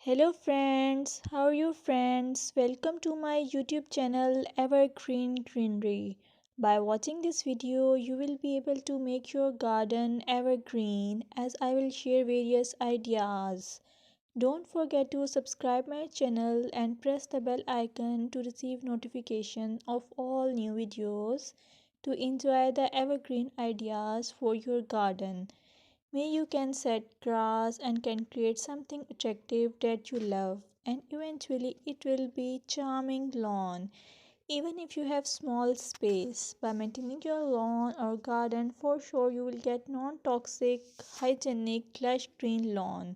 Hello friends, how are you friends? Welcome to my YouTube channel Evergreen Greenery. By watching this video, you will be able to make your garden evergreen as I will share various ideas. Don't forget to subscribe my channel and press the bell icon to receive notification of all new videos to enjoy the evergreen ideas for your garden. May you can set grass and can create something attractive that you love and eventually it will be charming lawn even if you have small space. By maintaining your lawn or garden, for sure you will get non-toxic hygienic lush green lawn.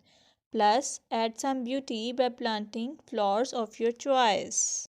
Plus add some beauty by planting flowers of your choice.